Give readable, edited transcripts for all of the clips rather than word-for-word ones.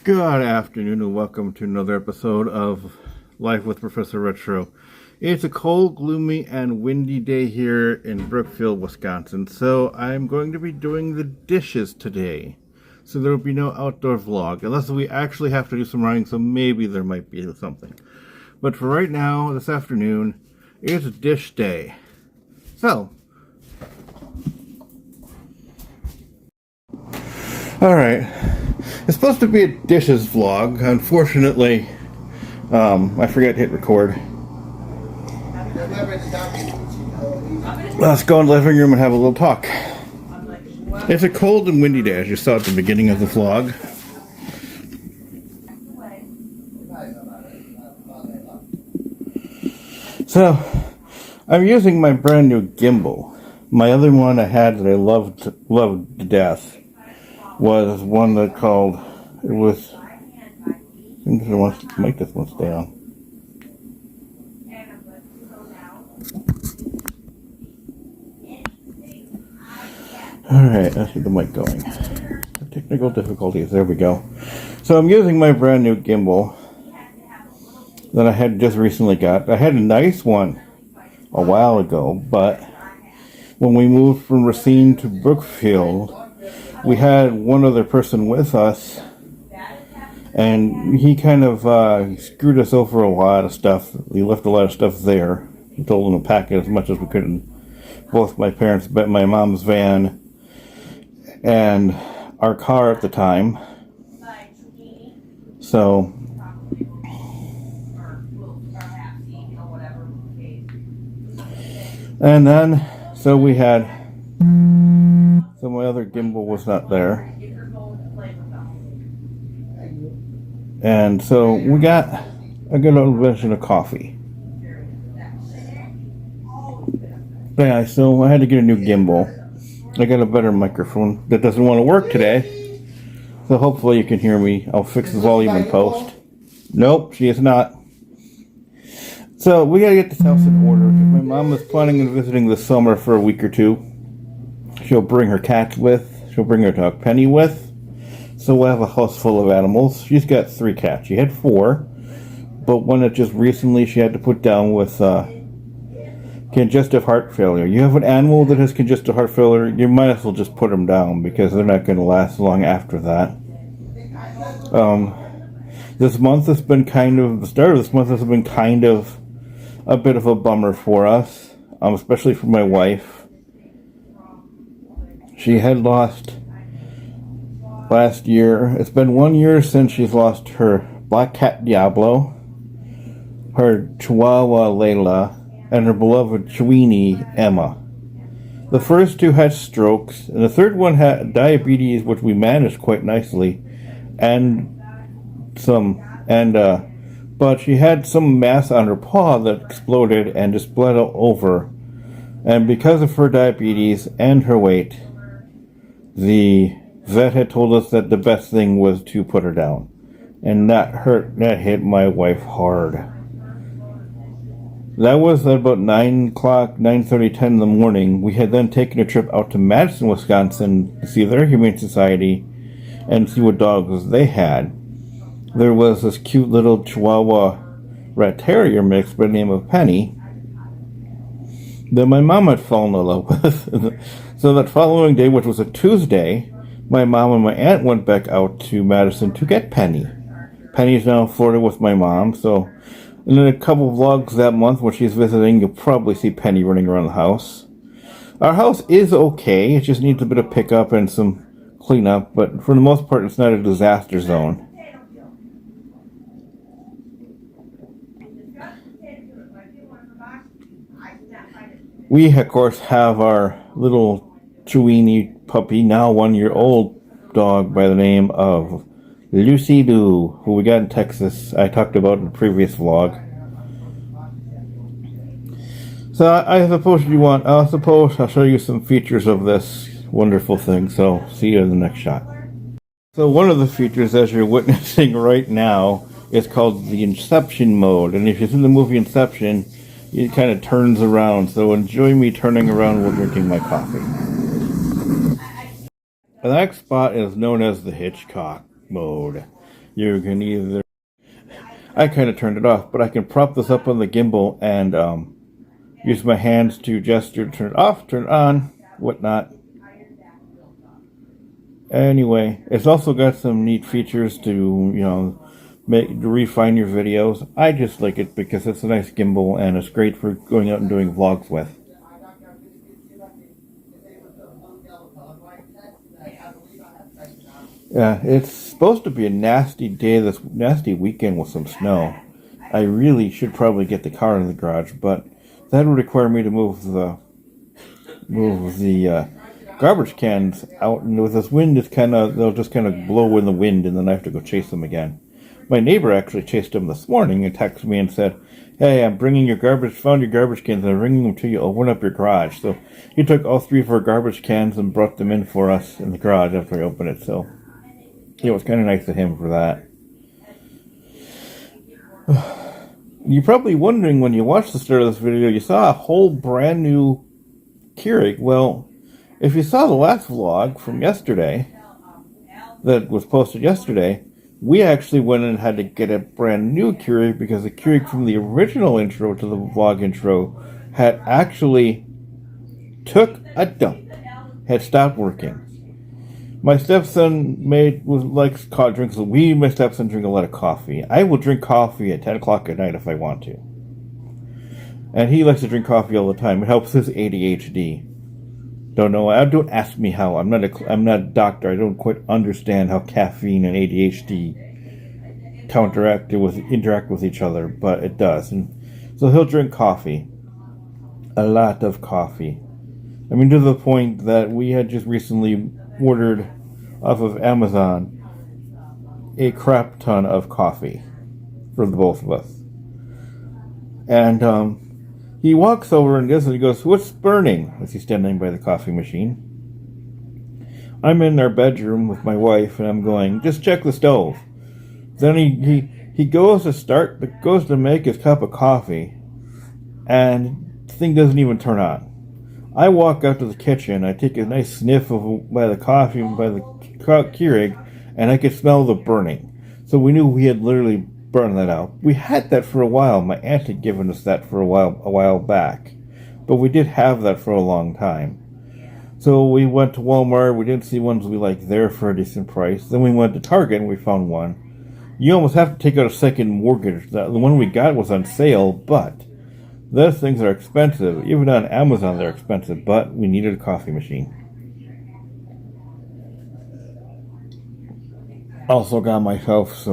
Good afternoon and welcome to another episode of Life with Professor Retro. It's a cold, gloomy, and windy day here in Brookfield, Wisconsin, so I'm going to be doing the dishes today. So there will be no outdoor vlog, unless we actually have to do some running, so maybe there might be something. But for right now, this afternoon, it's dish day. So, alright. It's supposed to be a dishes vlog. Unfortunately, I forgot to hit record. Let's go in the living room and have a little talk. It's a cold and windy day, as you saw at the beginning of the vlog. So, I'm using my brand new gimbal. My other one I had that I loved to death was one that called, it was, I think I want to make this one stay on. Alright, let's get the mic going. Technical difficulties, there we go. So I'm using my brand new gimbal that I had just recently got. I had a nice one a while ago, but when we moved from Racine to Brookfield, we had one other person with us, and he kind of screwed us over a lot of stuff. He left a lot of stuff there. He told him to pack it as much as we could in both my parents' my mom's van and our car at the time. So and then so we had so my other gimbal was not there. And so we got a good old version of coffee. Yeah, so I had to get a new gimbal. I got a better microphone that doesn't want to work today. So hopefully you can hear me. I'll fix the volume in post. Nope, she is not. So we gotta get this house in order because my mom is planning on visiting this summer for a week or two. She'll bring her cats with. She'll bring her dog Penny with. So we'll have a house full of animals. She's got 3 cats. She had 4, but one that just recently she had to put down with congestive heart failure. You have an animal that has congestive heart failure, you might as well just put them down because they're not going to last long after that. This month has been the start of this month has been kind of a bit of a bummer for us, especially for my wife. She had lost last year. It's been 1 year since she's lost her black cat Diablo, her Chihuahua Layla, and her beloved Chiweenie Emma. The first 2 had strokes, and the third one had diabetes, which we managed quite nicely, but she had some mass on her paw that exploded and just bled all over. And because of her diabetes and her weight, the vet had told us that the best thing was to put her down. And that hit my wife hard. That was at about 9 o'clock, 9:30, 10 in the morning. We had then taken a trip out to Madison, Wisconsin to see their Humane Society and see what dogs they had. There was this cute little Chihuahua Rat Terrier mix by the name of Penny that my mom had fallen in love with. So that following day, which was a Tuesday, my mom and my aunt went back out to Madison to get Penny. Penny's now in Florida with my mom, so in a couple of vlogs that month when she's visiting, you'll probably see Penny running around the house. Our house is okay, it just needs a bit of pickup and some cleanup, but for the most part it's not a disaster zone. We, of course, have our little Chiweenie puppy, now 1-year-old dog by the name of Lucy Lou, who we got in Texas. I talked about in the previous vlog. So I suppose I'll show you some features of this wonderful thing. So see you in the next shot. So one of the features, as you're witnessing right now, is called the Inception mode. And if you've seen the movie Inception, it kind of turns around. So enjoy me turning around while drinking my coffee. The next spot is known as the Hitchcock mode. You can either... I kind of turned it off, but I can prop this up on the gimbal and use my hands to gesture, turn it off, turn it on, whatnot. Anyway, it's also got some neat features to, to refine your videos. I just like it because it's a nice gimbal and it's great for going out and doing vlogs with. Yeah, it's supposed to be a nasty day, this nasty weekend with some snow. I really should probably get the car in the garage, but that would require me to move the garbage cans out, and with this wind, they'll just kind of blow in the wind, and then I have to go chase them again. My neighbor actually chased them this morning and texted me and said, "Hey, found your garbage cans, and I'm bringing them to you. Open up your garage." So he took all 3 of our garbage cans and brought them in for us in the garage after I opened it. So it was kind of nice of him for that. You're probably wondering when you watched the start of this video, you saw a whole brand new Keurig. Well, if you saw the last vlog from yesterday, that was posted yesterday, we actually went and had to get a brand new Keurig because the Keurig from the original intro to the vlog intro had actually took a dump, had stopped working. My stepson likes drinks. My stepson drink a lot of coffee. I will drink coffee at 10 o'clock at night if I want to. And he likes to drink coffee all the time. It helps his ADHD. Don't know. Don't ask me how. I'm not a doctor. I don't quite understand how caffeine and ADHD interact with each other, but it does. And so he'll drink coffee. A lot of coffee. I mean, to the point that we had just recently ordered off of Amazon a crap ton of coffee for the both of us. And he walks over and he goes, "What's burning?" as he's standing by the coffee machine. I'm in our bedroom with my wife and I'm going, "Just check the stove." Then he goes to make his cup of coffee and the thing doesn't even turn on. I walk out to the kitchen, I take a nice sniff by the Keurig, and I could smell the burning. So we knew we had literally burned that out. We had that for a while. My aunt had given us that for a while back. But we did have that for a long time. So we went to Walmart, we didn't see ones we liked there for a decent price. Then we went to Target and we found one. You almost have to take out a second mortgage. The one we got was on sale, but those things are expensive. Even on Amazon, they're expensive, but we needed a coffee machine. Also got myself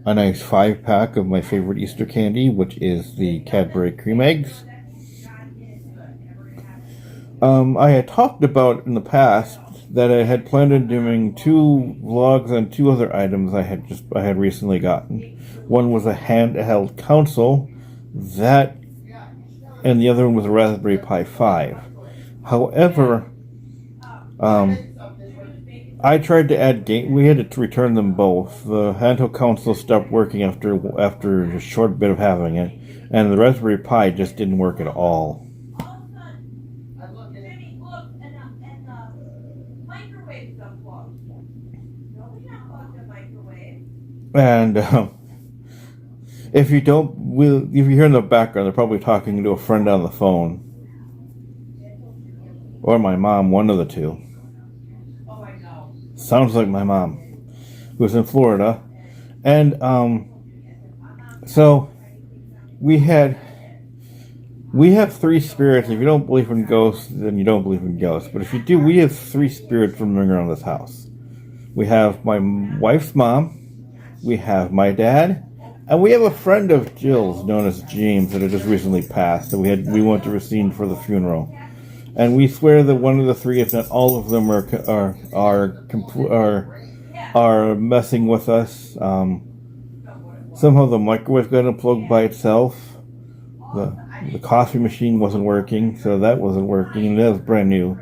a nice 5-pack of my favorite Easter candy, which is the Cadbury Cream Eggs. I had talked about in the past that I had planned on doing 2 vlogs on 2 other items I had recently gotten. One was a handheld console, and the other one was a Raspberry Pi 5. However, I tried to add we had to return them both. The handheld console stopped working after a short bit of having it, and the Raspberry Pi just didn't work at all. And if you hear in the background, they're probably talking to a friend on the phone. Or my mom, one of the two. Sounds like my mom, who's in Florida. And so we have 3 spirits. If you don't believe in ghosts, then you don't believe in ghosts. But if you do, we have 3 spirits roaming around this house. We have my wife's mom, we have my dad, and we have a friend of Jill's known as James that had just recently passed. So we went to Racine for the funeral, and we swear that one of the 3, if not all of them, are messing with us. Somehow the microwave got unplugged by itself. The coffee machine wasn't working, so that wasn't working, and that was brand new.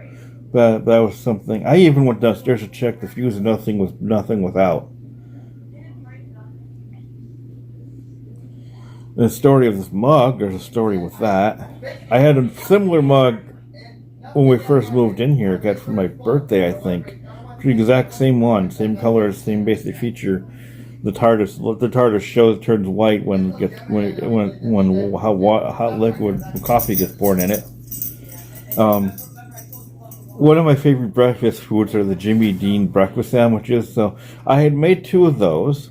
But that was something. I even went downstairs to check the fuse, and nothing was out. The story of this mug, there's a story with that. I had a similar mug when we first moved in here. I got for my birthday, I think. The exact same one, same color, same basic feature. The TARDIS turns white when it gets when hot liquid coffee gets poured in it. One of my favorite breakfast foods are the Jimmy Dean breakfast sandwiches. So I had made 2 of those.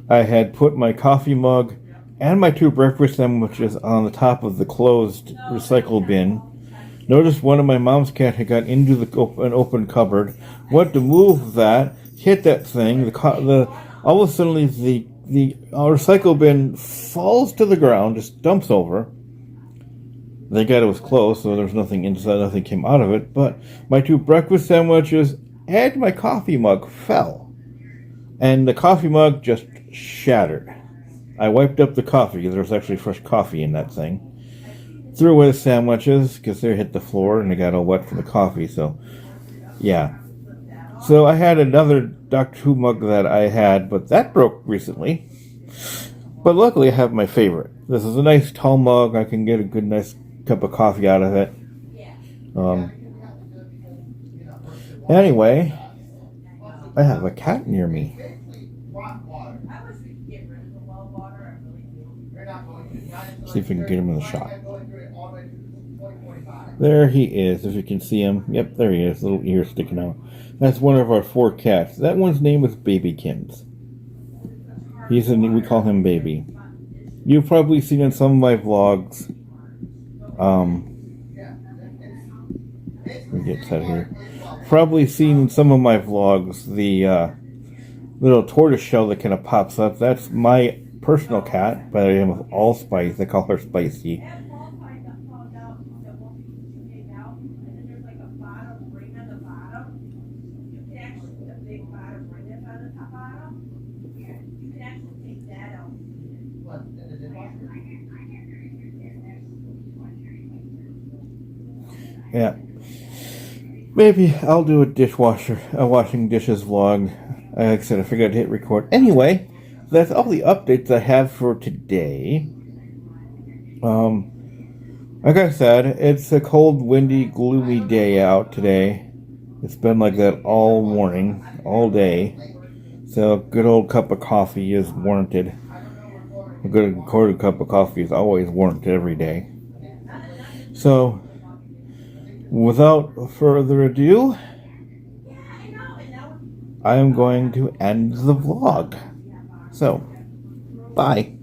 I had put my coffee mug and my 2 breakfast sandwiches on the top of the closed recycle bin. Noticed one of my mom's cat had got into an open cupboard. Went to move that, hit that thing. All of a sudden the recycle bin falls to the ground, just dumps over. Thank God it was closed, so there was nothing inside, nothing came out of it. But my 2 breakfast sandwiches and my coffee mug fell. And the coffee mug just shattered. I wiped up the coffee, there was actually fresh coffee in that thing. Threw away the sandwiches, because they hit the floor and they got all wet from the coffee, so yeah. So I had another Doctor Who mug that I had, but that broke recently. But luckily I have my favorite. This is a nice tall mug, I can get a good nice cup of coffee out of it. Anyway, I have a cat near me. See if we can get him in the shot. There he is, if you can see him. Yep, there he is, little ears sticking out. That's one of our 4 cats. That one's name is Babykins. We call him Baby. You've probably seen in some of my vlogs. Let me get set here. Probably seen in some of my vlogs the little tortoise shell that kind of pops up. That's my personal cat by the name of Allspice. They call her Spicy. Yeah. Maybe I'll do a washing dishes vlog. Like I said, I forgot to hit record. Anyway, that's all the updates I have for today. Like I said, it's a cold, windy, gloomy day out today. It's been like that all morning, all day. So a good old cup of coffee is warranted. A good quarter cup of coffee is always warranted every day. So, without further ado, I am going to end the vlog. So, bye.